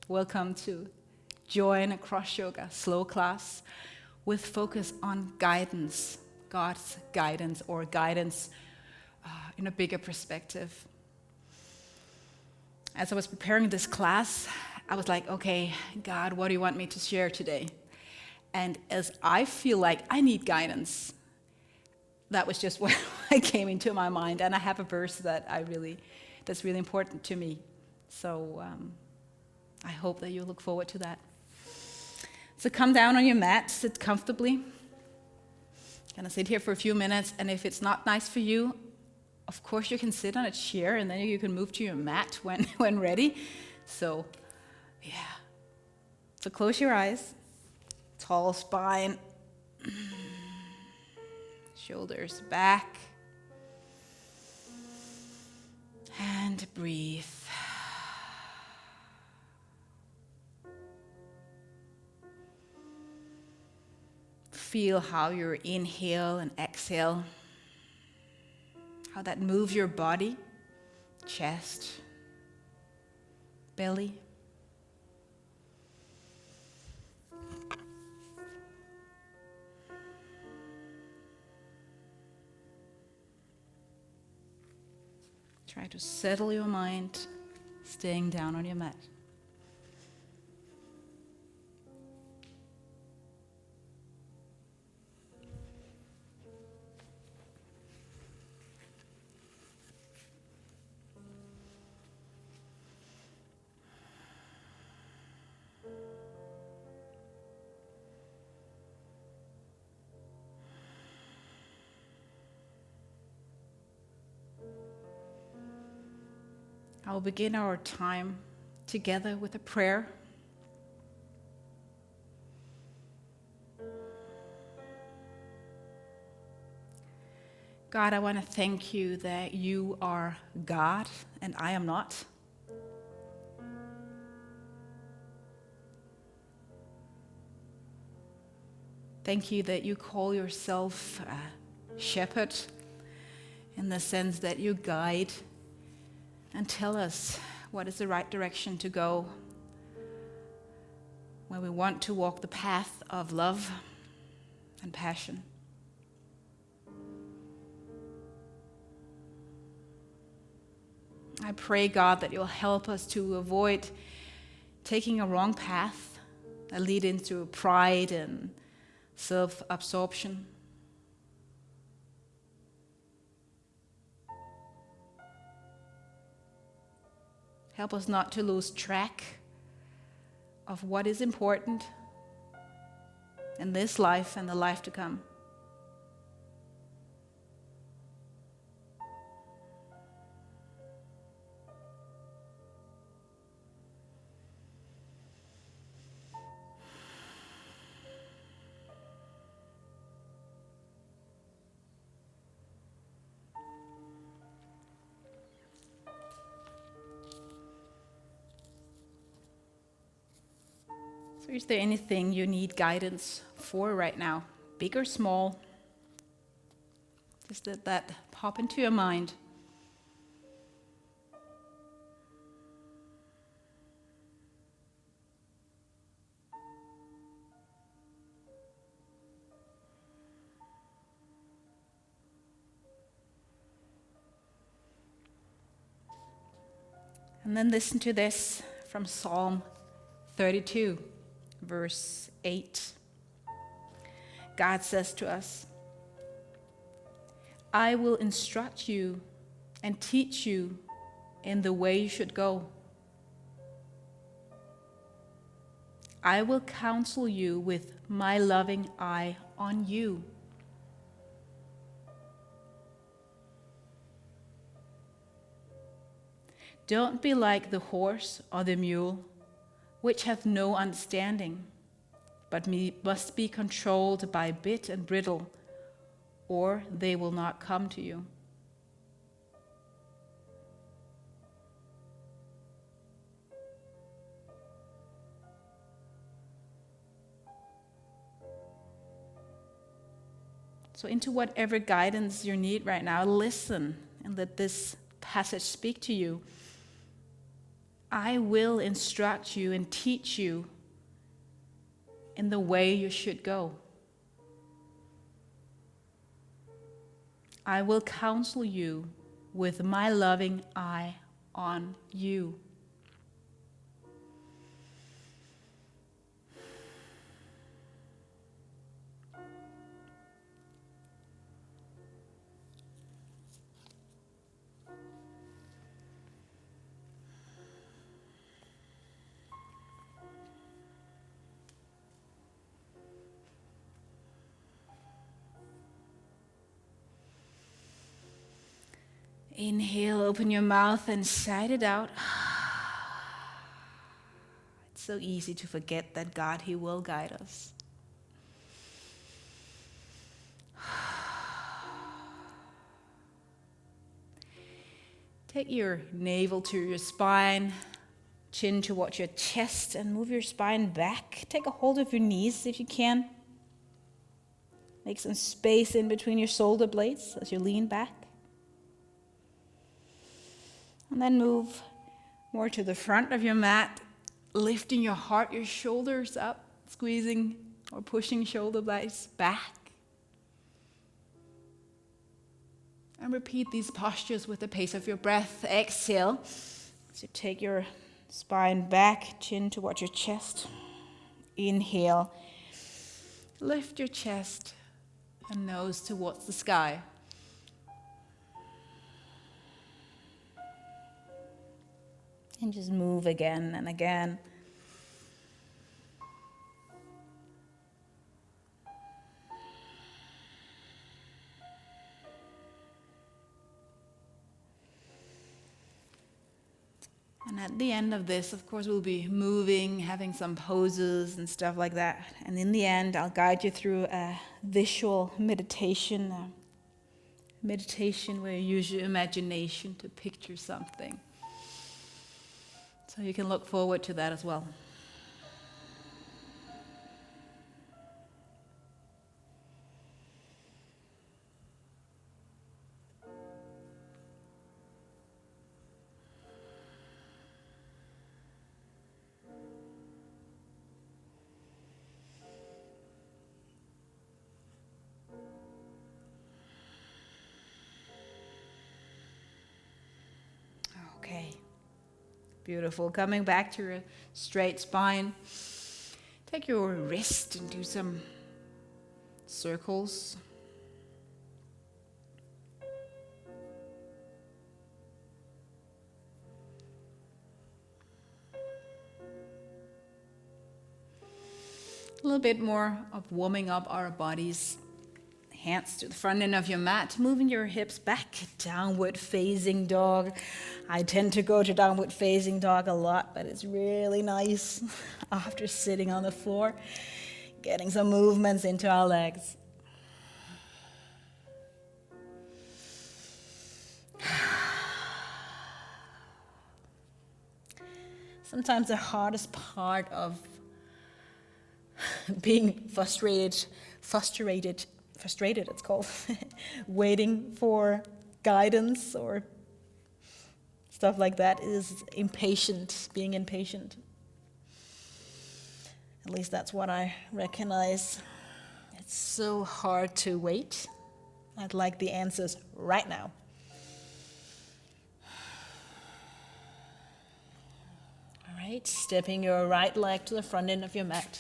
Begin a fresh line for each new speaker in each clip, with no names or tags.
Welcome to join a CrossYoga slow class with focus on guidance, God's guidance or guidance in a bigger perspective. As I was preparing this class, I was like, okay, God, what do you want me to share today? And as I feel like I need guidance, that was just what came into my mind. And I have a verse that's really important to me. So I hope that you look forward to that. So come down on your mat, sit comfortably. Gonna sit here for a few minutes, and if it's not nice for you, of course you can sit on a chair and then you can move to your mat when ready. So, yeah. So close your eyes, tall spine, shoulders back, and breathe. Feel how your inhale and exhale, how that moves your body, chest, belly. Try to settle your mind, staying down on your mat. I'll begin our time together with a prayer. God, I want to thank you that you are God and I am not. Thank you that you call yourself a shepherd in the sense that you guide and tell us what is the right direction to go when we want to walk the path of love and passion. I pray, God, that you'll help us to avoid taking a wrong path that lead into pride and self-absorption. Help us not to lose track of what is important in this life and the life to come. So is there anything you need guidance for right now, big or small? Just let that pop into your mind. And then listen to this from Psalm 32. Verse 8. God says to us, I will instruct you and teach you in the way you should go. I will counsel you with my loving eye on you. Don't be like the horse or the mule, which have no understanding, but must be controlled by bit and bridle, or they will not come to you. So into whatever guidance you need right now, listen and let this passage speak to you. I will instruct you and teach you in the way you should go. I will counsel you with my loving eye on you. Inhale, open your mouth and sigh it out. It's so easy to forget that God, He will guide us. Take your navel to your spine, chin towards your chest, and move your spine back. Take a hold of your knees if you can. Make some space in between your shoulder blades as you lean back. And then move more to the front of your mat, lifting your heart, your shoulders up, squeezing or pushing shoulder blades back. And repeat these postures with the pace of your breath. Exhale. So take your spine back, chin towards your chest. Inhale. Lift your chest and nose towards the sky. And just move again and again. And at the end of this, of course, we'll be moving, having some poses and stuff like that. And in the end, I'll guide you through a visual meditation, where you use your imagination to picture something. So you can look forward to that as well. Okay. Beautiful. Coming back to a straight spine. Take your wrist and do some circles. A little bit more of warming up our bodies. Hands to the front end of your mat, moving your hips back, downward facing dog. I tend to go to downward facing dog a lot, but it's really nice after sitting on the floor, getting some movements into our legs. Sometimes the hardest part of being frustrated it's called, waiting for guidance or stuff like that is being impatient. At least that's what I recognize. It's so hard to wait. I'd like the answers right now. All right, stepping your right leg to the front end of your mat.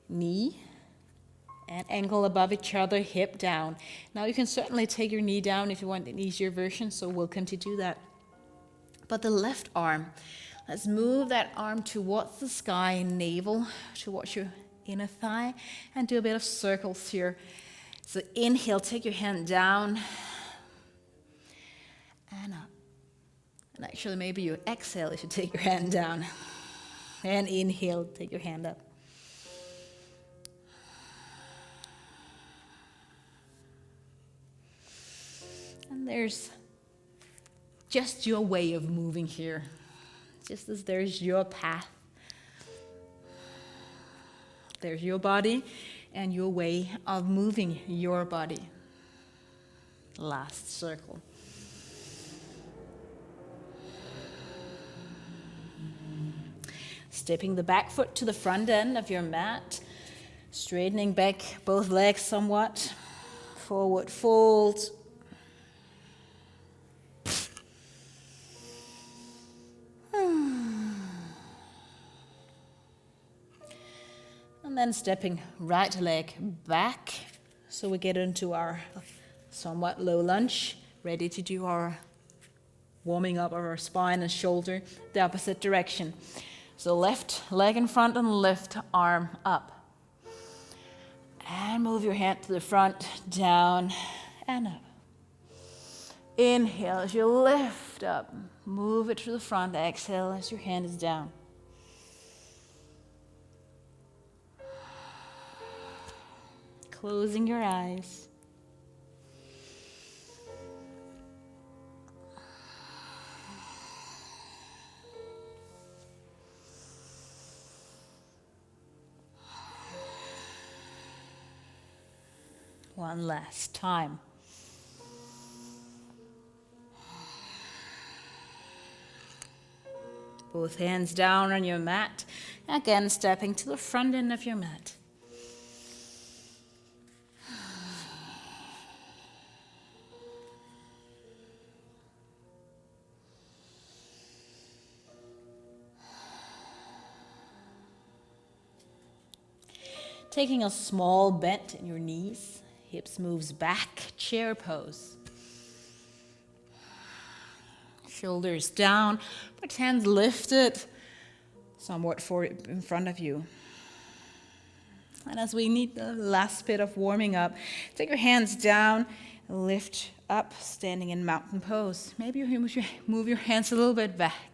Knee and ankle above each other, hip down. Now you can certainly take your knee down if you want an easier version, so we'll continue to do that. But the left arm, let's move that arm towards the sky, navel towards your inner thigh, and do a bit of circles here. So inhale, take your hand down and up. And actually maybe you exhale if you take your hand down. And inhale, take your hand up. And there's just your way of moving here, just as there's your path. There's your body and your way of moving your body. Last circle. Stepping the back foot to the front end of your mat, straightening back both legs somewhat, forward fold. And then stepping right leg back, so we get into our somewhat low lunge, ready to do our warming up of our spine and shoulder, the opposite direction. So left leg in front and left arm up. And move your hand to the front, down and up. Inhale as you lift up, move it to the front, exhale as your hand is down. Closing your eyes. One last time. Both hands down on your mat. Again, stepping to the front end of your mat. Taking a small bend in your knees, hips moves back, chair pose. Shoulders down, but hands lifted somewhat forward in front of you. And as we need the last bit of warming up, take your hands down, lift up, standing in mountain pose. Maybe you move your hands a little bit back.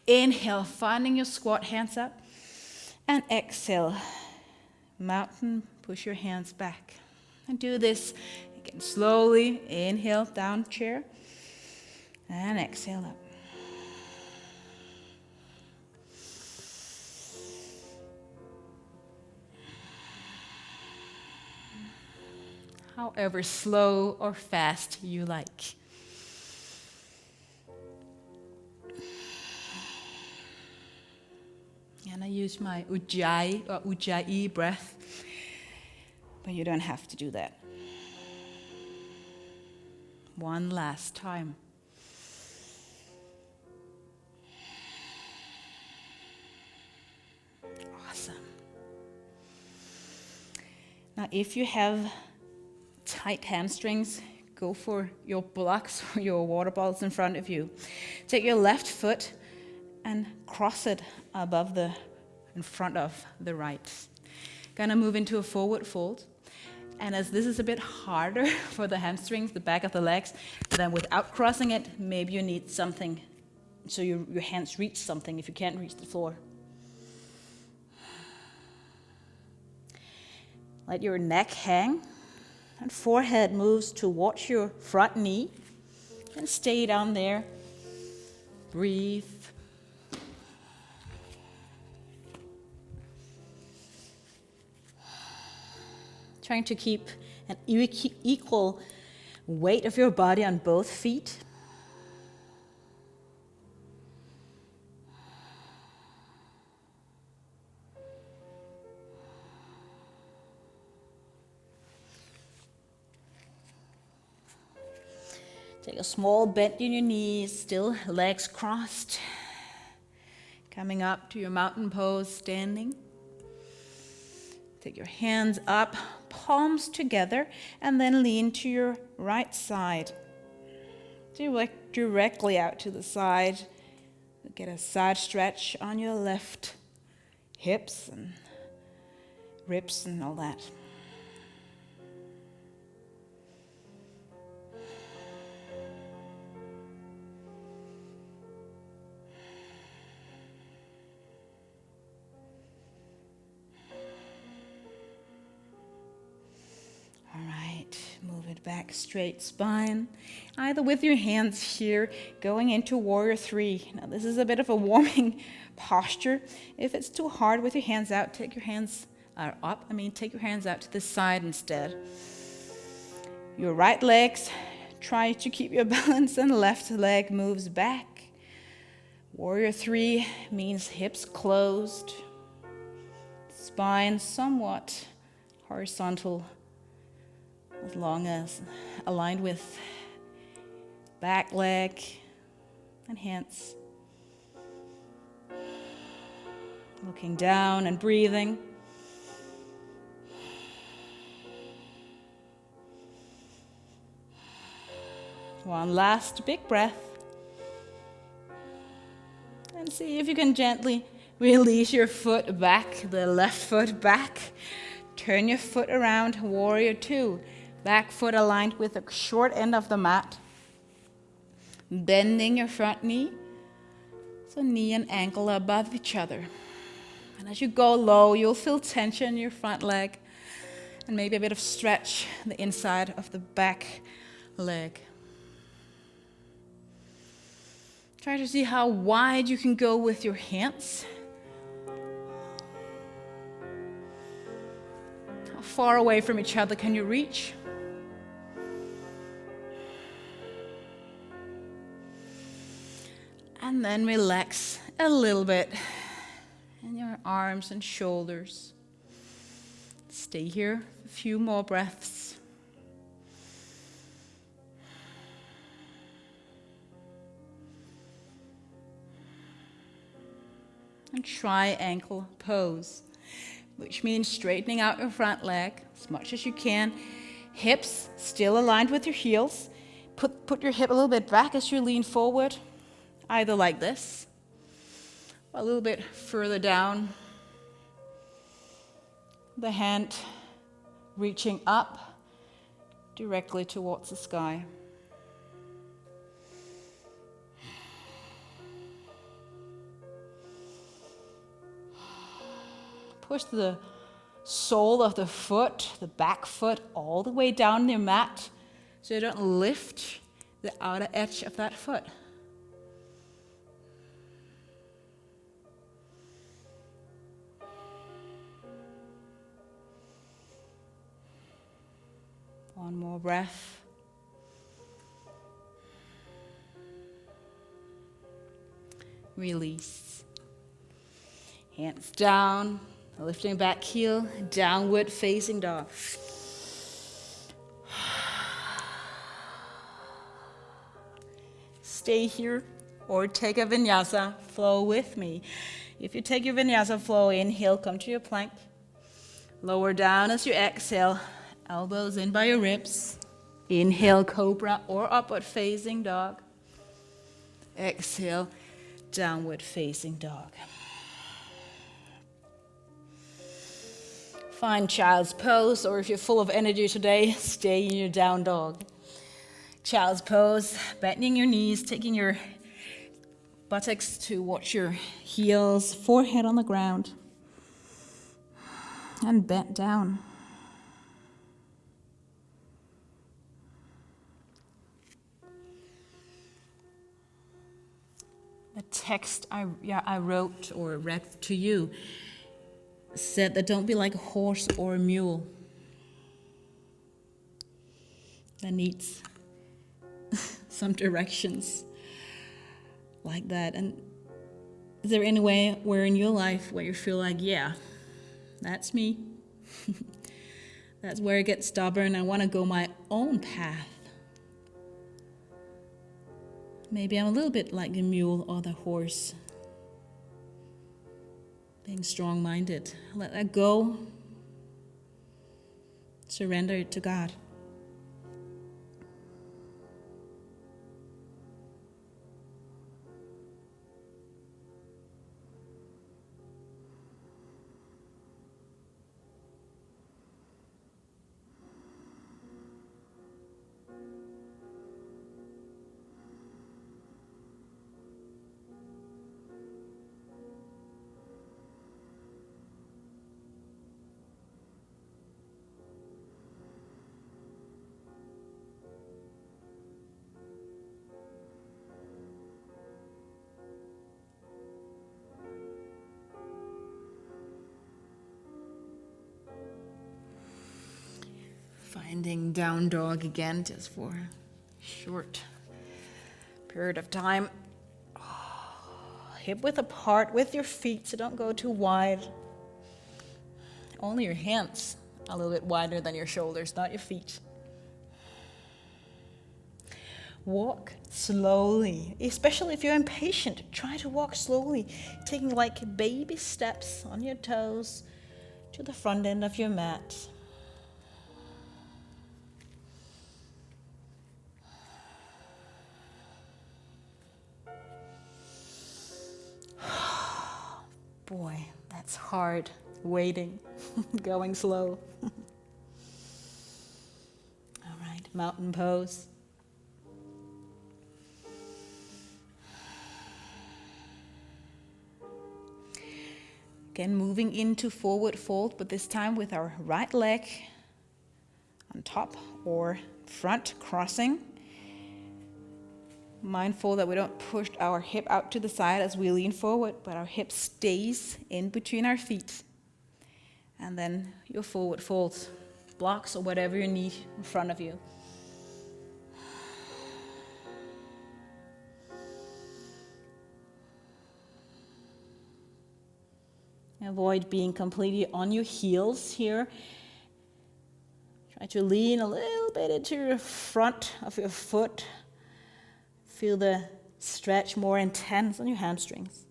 Inhale, finding your squat hands up, and exhale. Mountain, push your hands back. And do this again slowly. Inhale, down chair. And exhale up. However slow or fast you like. And I use my ujjayi or ujjayi breath, but you don't have to do that. One last time. Awesome. Now, if you have tight hamstrings, go for your blocks or your water bottles in front of you. Take your left foot and cross it in front of the right. Gonna move into a forward fold. And as this is a bit harder for the hamstrings, the back of the legs, then without crossing it, maybe you need something so your hands reach something if you can't reach the floor. Let your neck hang and forehead moves towards your front knee and stay down there. Breathe. Trying to keep an equal weight of your body on both feet. Take a small bend in your knees, still legs crossed. Coming up to your mountain pose, standing. Take your hands up, palms together, and then lean to your right side. Directly out to the side. Get a side stretch on your left hips and ribs and all that. Move it back, straight spine, either with your hands here, going into warrior 3. Now this is a bit of a warming posture. If it's too hard with your hands out, take your hands take your hands out to the side instead. Your right legs, try to keep your balance, and left leg moves back. Warrior 3 means hips closed, spine somewhat horizontal, as long as aligned with back leg and hands. Looking down and breathing. One last big breath. And see if you can gently release your foot back, the left foot back. Turn your foot around, warrior 2. Back foot aligned with the short end of the mat. Bending your front knee, so knee and ankle are above each other. And as you go low, you'll feel tension in your front leg and maybe a bit of stretch the inside of the back leg. Try to see how wide you can go with your hands. How far away from each other can you reach? And then relax a little bit in your arms and shoulders. Stay here a few more breaths. And triangle pose, which means straightening out your front leg as much as you can. Hips still aligned with your heels. Put your hip a little bit back as you lean forward, either like this, or a little bit further down. The hand reaching up directly towards the sky. Push the sole of the foot, the back foot, all the way down the mat so you don't lift the outer edge of that foot. One more breath. Release. Hands down. Lifting back heel, downward facing dog. Stay here or take a vinyasa flow with me. If you take your vinyasa flow, inhale, come to your plank. Lower down as you exhale, elbows in by your ribs. Inhale, cobra or upward facing dog. Exhale, downward facing dog. Find child's pose, or if you're full of energy today, stay in your down dog. Child's pose, bending your knees, taking your buttocks towards your heels, forehead on the ground, and bent down. The text I wrote or read to you said that don't be like a horse or a mule that needs some directions like that. And is there any way where in your life where you feel like, yeah, that's me. That's where I get stubborn. I want to go my own path. Maybe I'm a little bit like the mule or the horse. Being strong-minded. Let that go. Surrender it to God. Finding down dog again, just for a short period of time. hip width apart with your feet, so don't go too wide. Only your hands are a little bit wider than your shoulders, not your feet. Walk slowly, especially if you're impatient. Try to walk slowly, taking like baby steps on your toes to the front end of your mat. Boy, that's hard, waiting, going slow. All right, mountain pose. Again, moving into forward fold, but this time with our right leg on top or front, crossing. Mindful that we don't push our hip out to the side as we lean forward, but our hip stays in between our feet. And then your forward fold, blocks or whatever you need in front of you. Avoid being completely on your heels here. Try to lean a little bit into the front of your foot. Feel the stretch more intense on your hamstrings.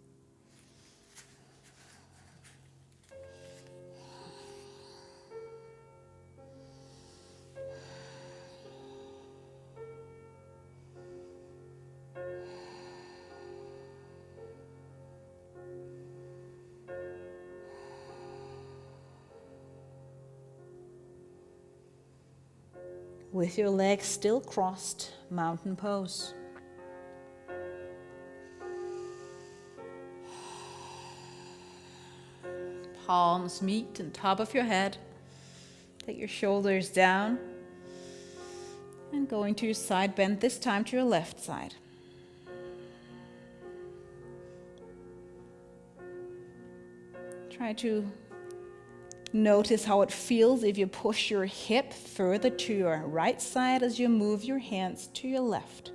With your legs still crossed, mountain pose. Palms meet on top of your head. Take your shoulders down. And going to your side bend, this time to your left side. Try to notice how it feels if you push your hip further to your right side as you move your hands to your left.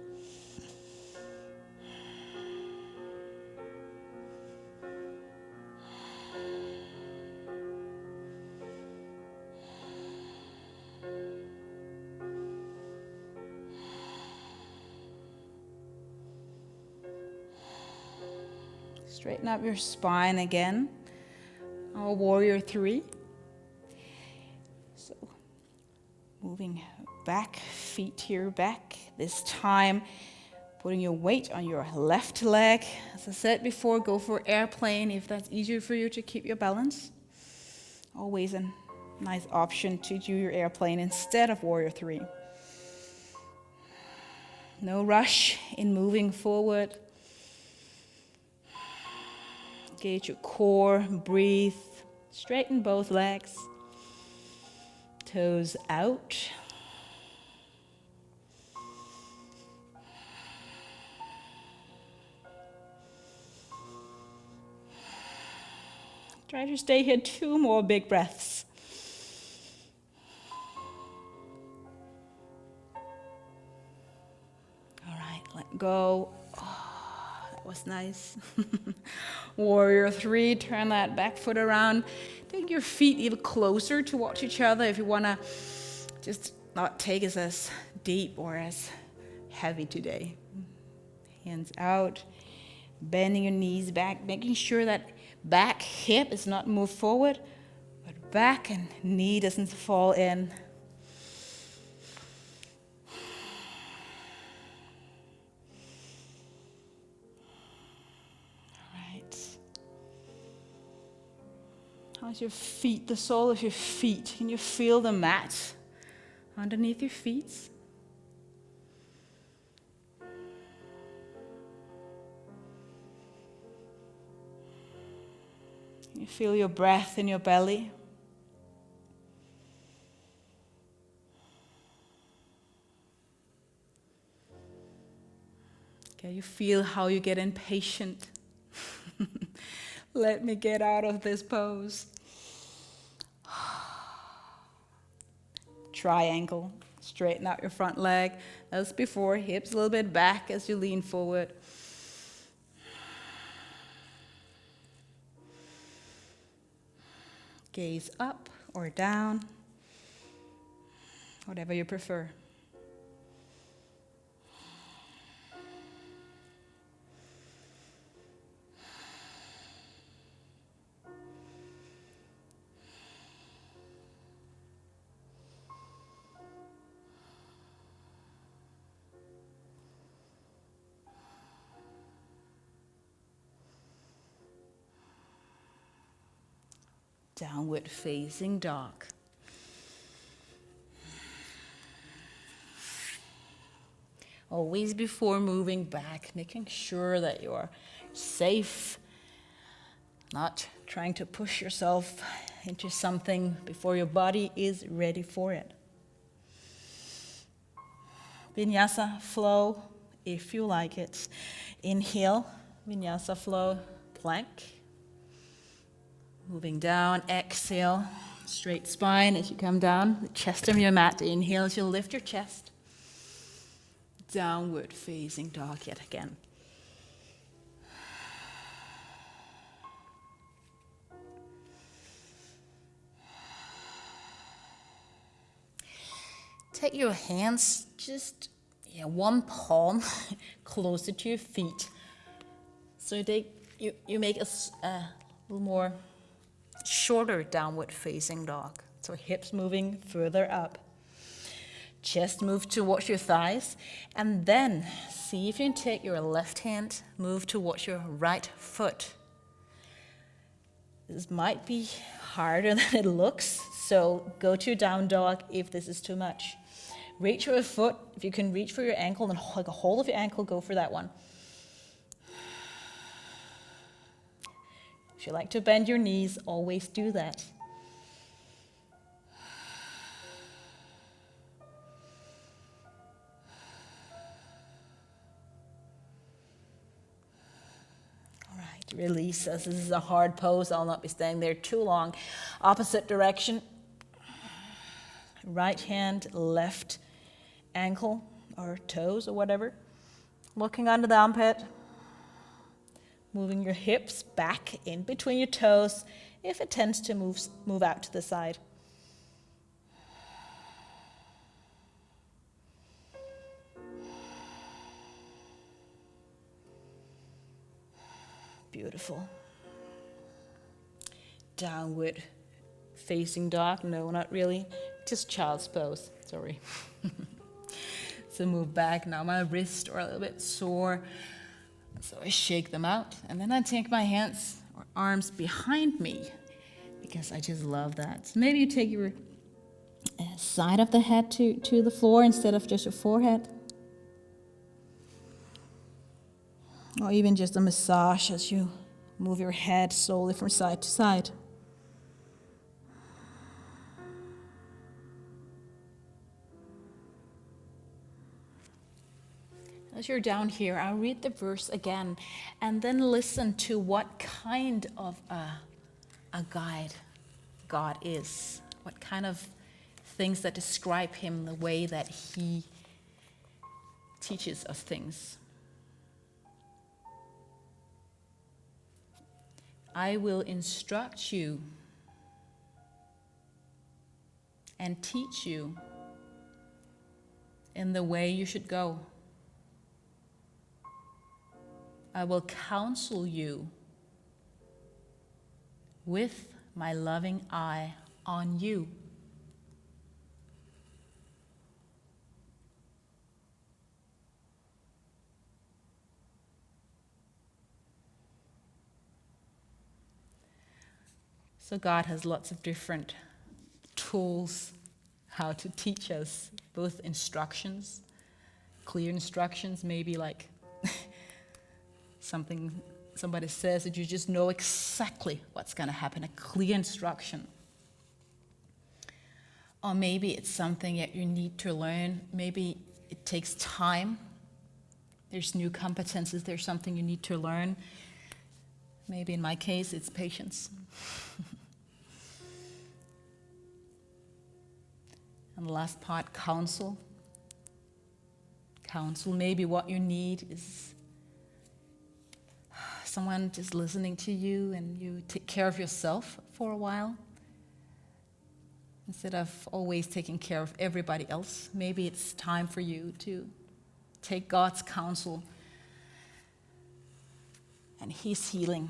Straighten up your spine again. Our warrior 3. So moving back, feet here back. This time putting your weight on your left leg. As I said before, go for airplane if that's easier for you to keep your balance. Always a nice option to do your airplane instead of warrior 3. No rush in moving forward. Engage your core, breathe, straighten both legs, toes out. Try to stay here 2 more big breaths. All right, let go. Was nice. Warrior 3, turn that back foot around. Take your feet even closer towards each other if you want to just not take us as deep or as heavy today. Hands out, bending your knees back, making sure that back hip is not moved forward, but back and knee doesn't fall in. How's your feet, the sole of your feet? Can you feel the mat underneath your feet? Can you feel your breath in your belly? Can you feel how you get impatient? Let me get out of this pose. Triangle. Straighten out your front leg. As before, hips a little bit back as you lean forward. Gaze up or down, whatever you prefer. Downward facing dog. Always before moving back, making sure that you are safe, not trying to push yourself into something before your body is ready for it. Vinyasa flow, if you like it. Inhale, vinyasa flow, plank. Moving down, exhale, straight spine as you come down, the chest of your mat. Inhale as you lift your chest. Downward facing dog yet again. Take your hands just one palm closer to your feet. So you make a little more shorter downward facing dog. So hips moving further up. Chest move towards your thighs. And then see if you can take your left hand, move towards your right foot. This might be harder than it looks. So go to down dog if this is too much. Reach for your foot. If you can reach for your ankle and hold a hold of your ankle, go for that one. If you like to bend your knees, always do that. All right, release as this is a hard pose. I'll not be staying there too long. Opposite direction. Right hand, left ankle or toes or whatever. Looking under the armpit. Moving your hips back in between your toes if it tends to move out to the side. Beautiful. Downward facing dog. No, not really. Just child's pose. Sorry. So move back. Now my wrists are a little bit sore. So I shake them out, and then I take my hands or arms behind me, because I just love that. So maybe you take your side of the head to the floor instead of just your forehead. Or even just a massage as you move your head slowly from side to side. As you're down here, I'll read the verse again and then listen to what kind of a guide God is. What kind of things that describe him, the way that he teaches us things. I will instruct you and teach you in the way you should go. I will counsel you with my loving eye on you. So God has lots of different tools how to teach us, both instructions, clear instructions, maybe like something somebody says that you just know exactly what's going to happen, a clear instruction. Or maybe it's something that you need to learn. Maybe it takes time. There's new competences. There's something you need to learn. Maybe in my case, it's patience. And the last part, counsel. Counsel, maybe what you need is someone just listening to you and you take care of yourself for a while. Instead of always taking care of everybody else, maybe it's time for you to take God's counsel and His healing.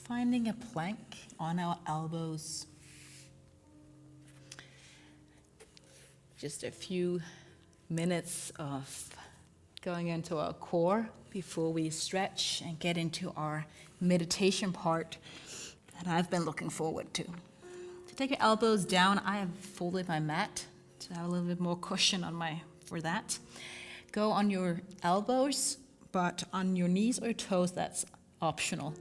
Finding a plank on our elbows. Just a few minutes of going into our core before we stretch and get into our meditation part that I've been looking forward to. To take your elbows down, I have folded my mat to have a little bit more cushion for that. Go on your elbows, but on your knees or toes, that's optional.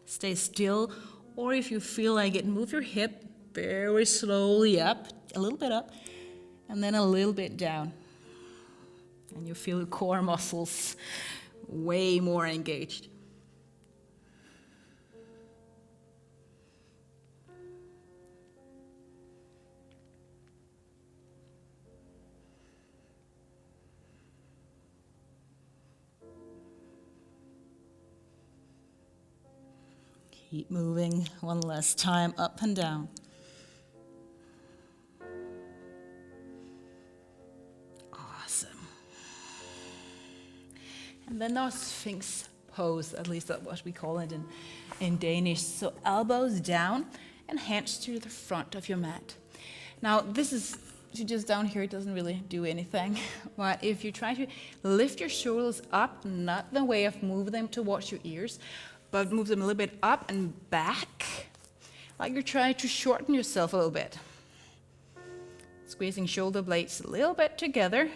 Stay still, or if you feel like it, move your hip very slowly up, a little bit up, and then a little bit down. And you feel the core muscles way more engaged. Keep moving one last time, up and down. Awesome. And then our Sphinx pose, at least that's what we call it in Danish. So elbows down and hands to the front of your mat. Now this is just down here, it doesn't really do anything. But if you try to lift your shoulders up, not the way of move them towards your ears, but move them a little bit up and back, like you're trying to shorten yourself a little bit. Squeezing shoulder blades a little bit together,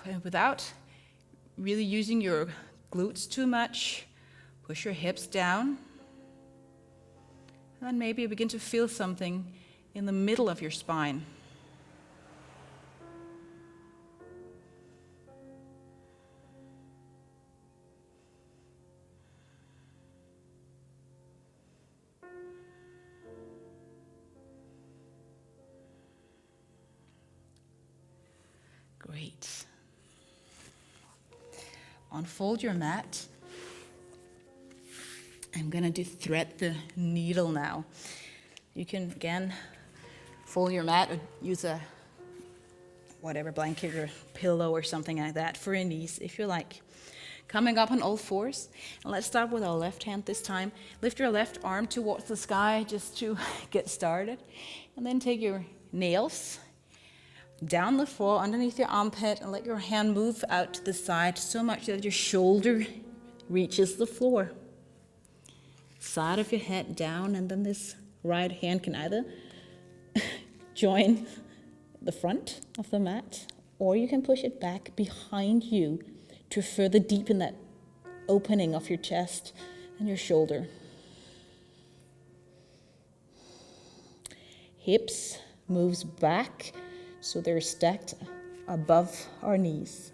and without really using your glutes too much. Push your hips down, and then maybe begin to feel something in the middle of your spine. Great. Unfold your mat. I'm going to thread the needle now. You can, again, fold your mat or use a whatever blanket or pillow or something like that for your knees if you like. Coming up on all fours. And let's start with our left hand this time. Lift your left arm towards the sky just to get started. And then take your nails down the floor underneath your armpit and let your hand move out to the side so much that your shoulder reaches the floor. Side of your head down, and then this right hand can either join the front of the mat, or you can push it back behind you to further deepen that opening of your chest and your shoulder. Hips moves back so they're stacked above our knees.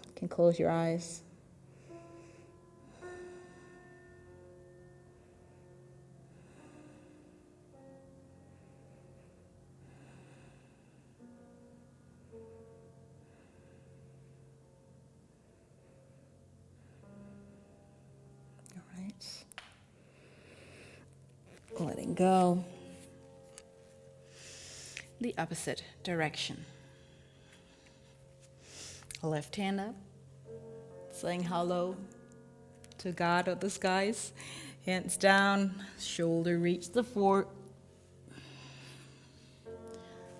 You can close your eyes. All right. Letting go. The opposite direction. Left hand up, saying hello to God or the skies. Hands down, shoulder reach the floor.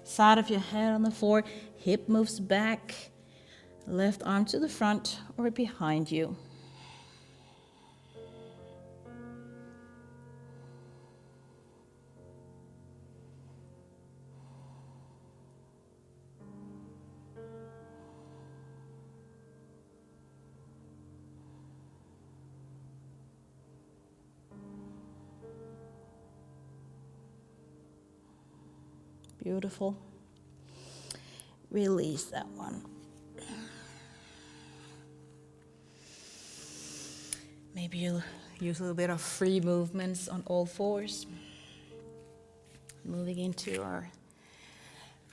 Side of your head on the floor, hip moves back. Left arm to the front or behind you. Beautiful. Release that one. Maybe you'll use a little bit of free movements on all fours. Moving into a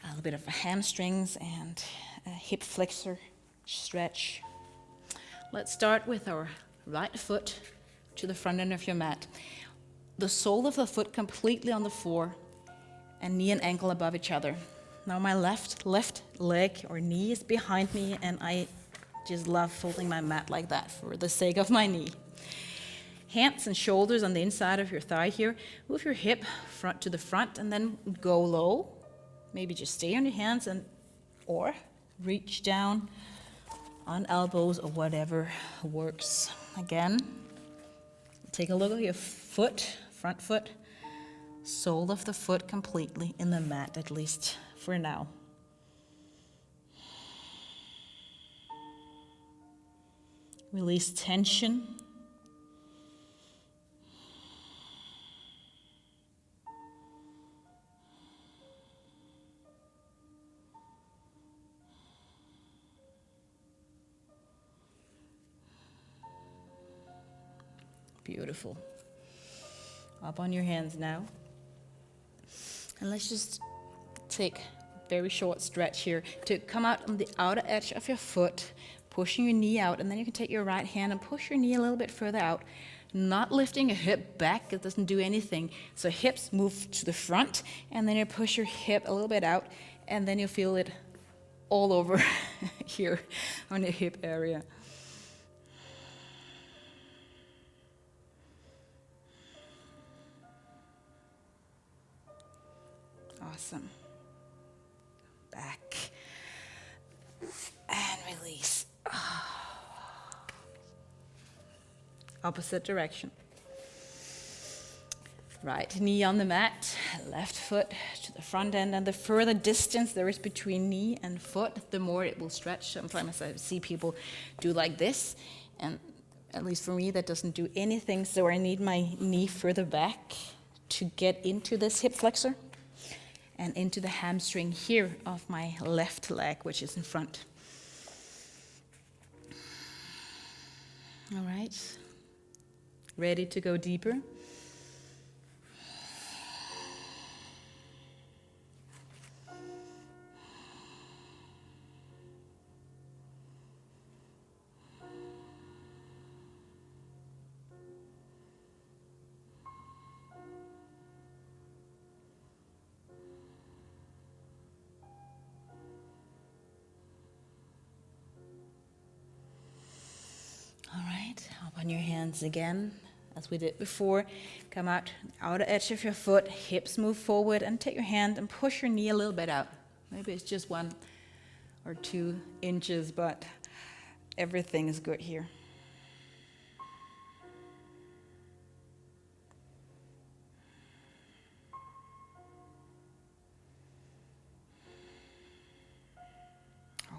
little bit of hamstrings and a hip flexor stretch. Let's start with our right foot to the front end of your mat. The sole of the foot completely on the floor and knee and ankle above each other. Now my left leg or knee is behind me, and I just love folding my mat like that for the sake of my knee. Hands and shoulders on the inside of your thigh here. Move your hip front to the front and then go low. Maybe just stay on your hands or reach down on elbows or whatever works. Again, take a look at your foot, front foot, sole of the foot completely in the mat, at least for now. Release tension. Beautiful. Up on your hands now. And let's just take a very short stretch here to come out on the outer edge of your foot, pushing your knee out, and then you can take your right hand and push your knee a little bit further out, not lifting your hip back. It doesn't do anything. So hips move to the front, and then you push your hip a little bit out, and then you feel it all over here on your hip area. Awesome. Back. And release. Opposite direction. Right knee on the mat, left foot to the front end, and the further distance there is between knee and foot, the more it will stretch. Sometimes I see people do like this, and at least for me that doesn't do anything, so I need my knee further back to get into this hip flexor and into the hamstring here of my left leg, which is in front. All right, ready to go deeper? All right, up on your hands again, as we did before. Come out, outer edge of your foot, hips move forward, and take your hand and push your knee a little bit out. Maybe it's just 1 or 2 inches, but everything is good here.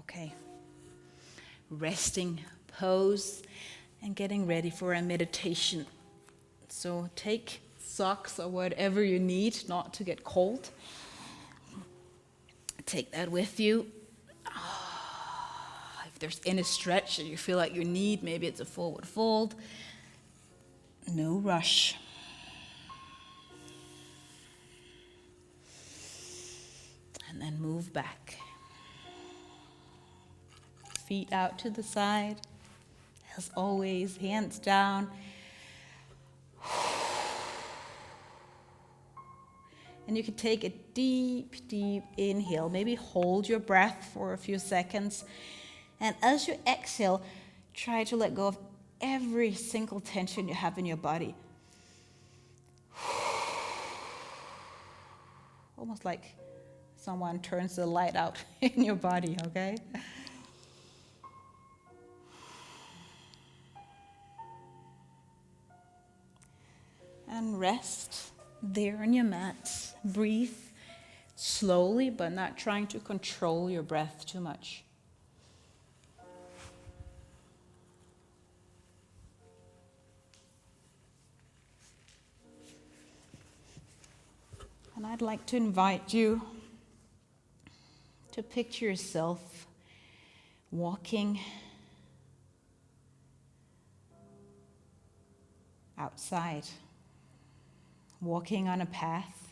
Okay, resting pose and getting ready for a meditation. So take socks or whatever you need not to get cold. Take that with you. If there's any stretch that you feel like you need, maybe it's a forward fold. No rush. And then move back. Feet out to the side. As always, hands down. And you can take a deep, deep inhale. Maybe hold your breath for a few seconds. And as you exhale, try to let go of every single tension you have in your body. Almost like someone turns the light out in your body, okay? And rest there on your mat. Breathe slowly, but not trying to control your breath too much. And I'd like to invite you to picture yourself walking outside, walking on a path.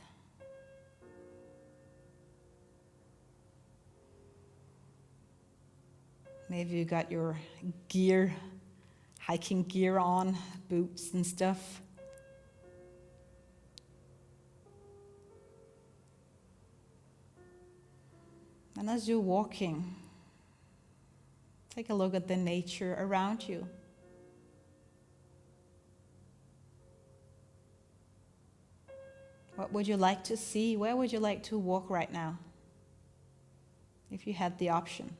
Maybe you got your gear, hiking gear on, boots and stuff. And as you're walking, take a look at the nature around you. What would you like to see? Where would you like to walk right now, if you had the option?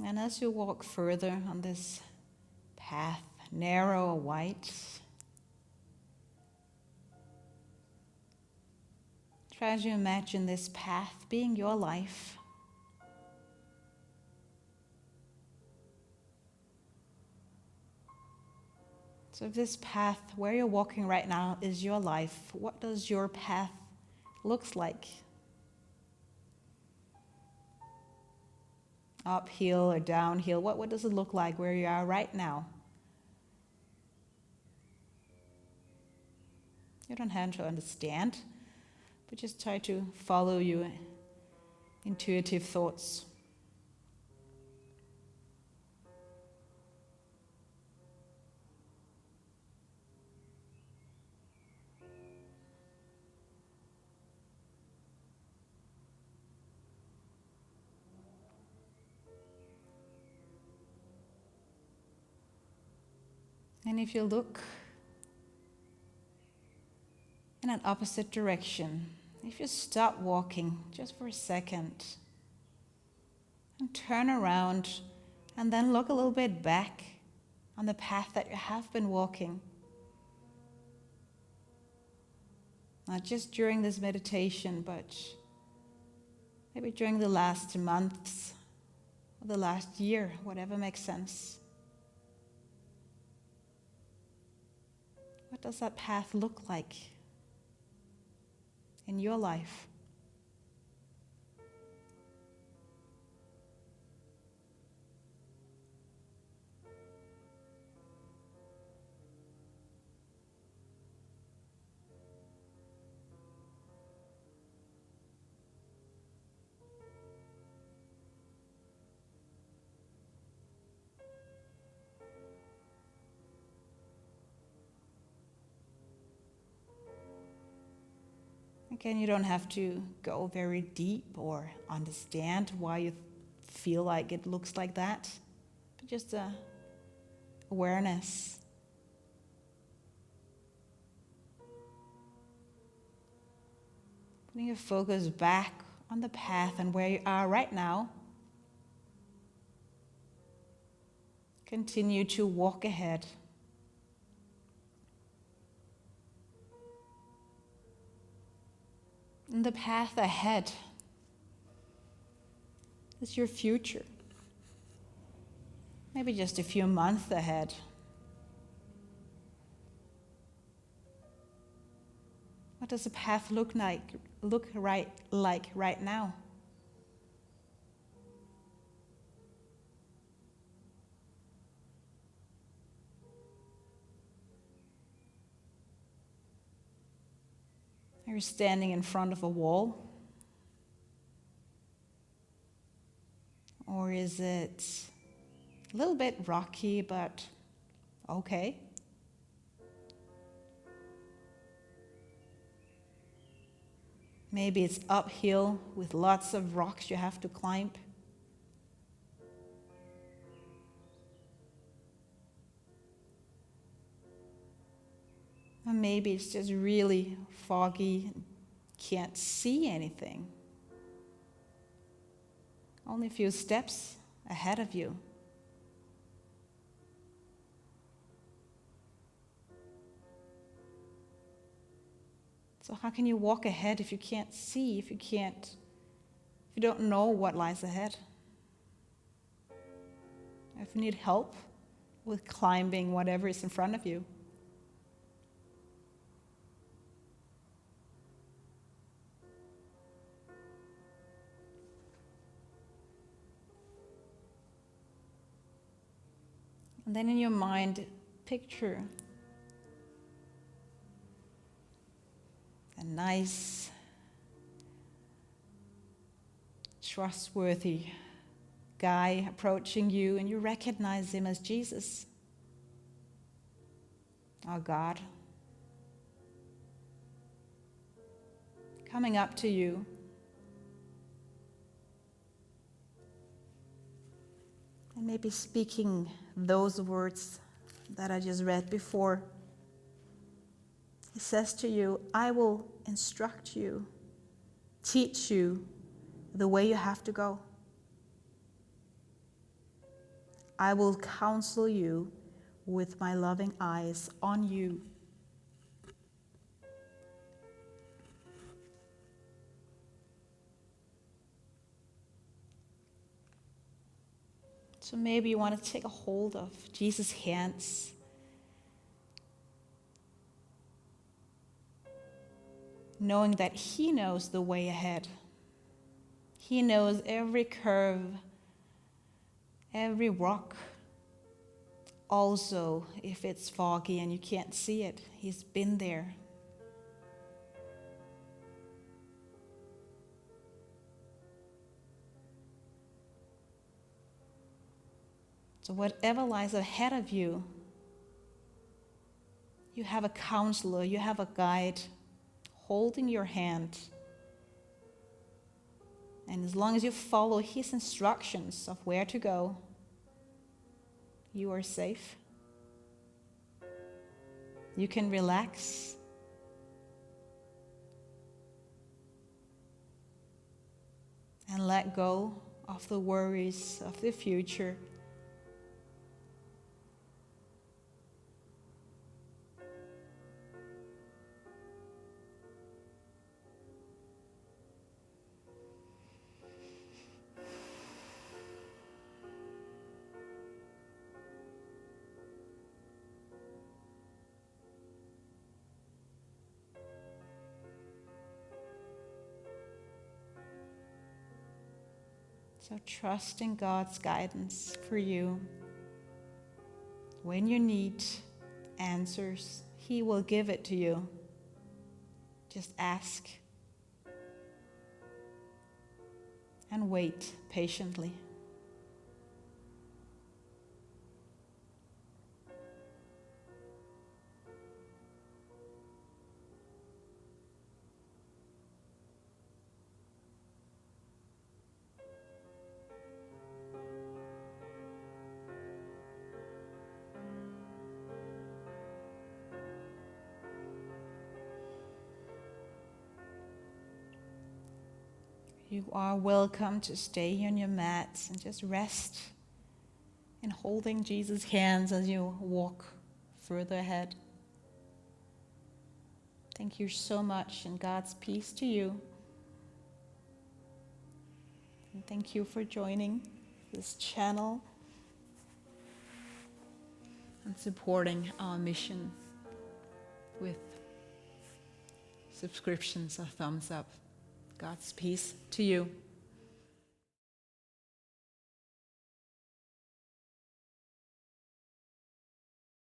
And as you walk further on this path, narrow or wide, try to imagine this path being your life. So if this path where you're walking right now is your life, what does your path look like? Uphill or downhill, what does it look like where you are right now? You don't have to understand, but just try to follow your intuitive thoughts. And if you look in an opposite direction, if you stop walking just for a second and turn around and then look a little bit back on the path that you have been walking, not just during this meditation, but maybe during the last months or the last year, whatever makes sense. What does that path look like in your life? Again, you don't have to go very deep or understand why you feel like it looks like that, but just awareness. Putting your focus back on the path and where you are right now. Continue to walk ahead. And the path ahead is your future. Maybe just a few months ahead. What does the path look like right now? Are you standing in front of a wall? Or is it a little bit rocky, but okay? Maybe it's uphill with lots of rocks you have to climb. Or maybe it's just really foggy, can't see anything. Only a few steps ahead of you. So how can you walk ahead if you can't see, if you don't know what lies ahead? If you need help with climbing whatever is in front of you. And then in your mind, picture a nice, trustworthy guy approaching you, and you recognize him as Jesus, our God, coming up to you. And maybe speaking those words that I just read before. He says to you, I will instruct you, teach you the way you have to go. I will counsel you with my loving eyes on you. So maybe you want to take a hold of Jesus' hands. Knowing that he knows the way ahead. He knows every curve, every rock. Also, if it's foggy and you can't see it, he's been there. So whatever lies ahead of you, you have a counselor, you have a guide holding your hand. And as long as you follow his instructions of where to go, you are safe. You can relax. And let go of the worries of the future. So trust in God's guidance for you. When you need answers, he will give it to you. Just ask and wait patiently. You are welcome to stay on your mats and just rest in holding Jesus' hands as you walk further ahead. Thank you so much, and God's peace to you. And thank you for joining this channel and supporting our mission with subscriptions or thumbs up. God's peace to you.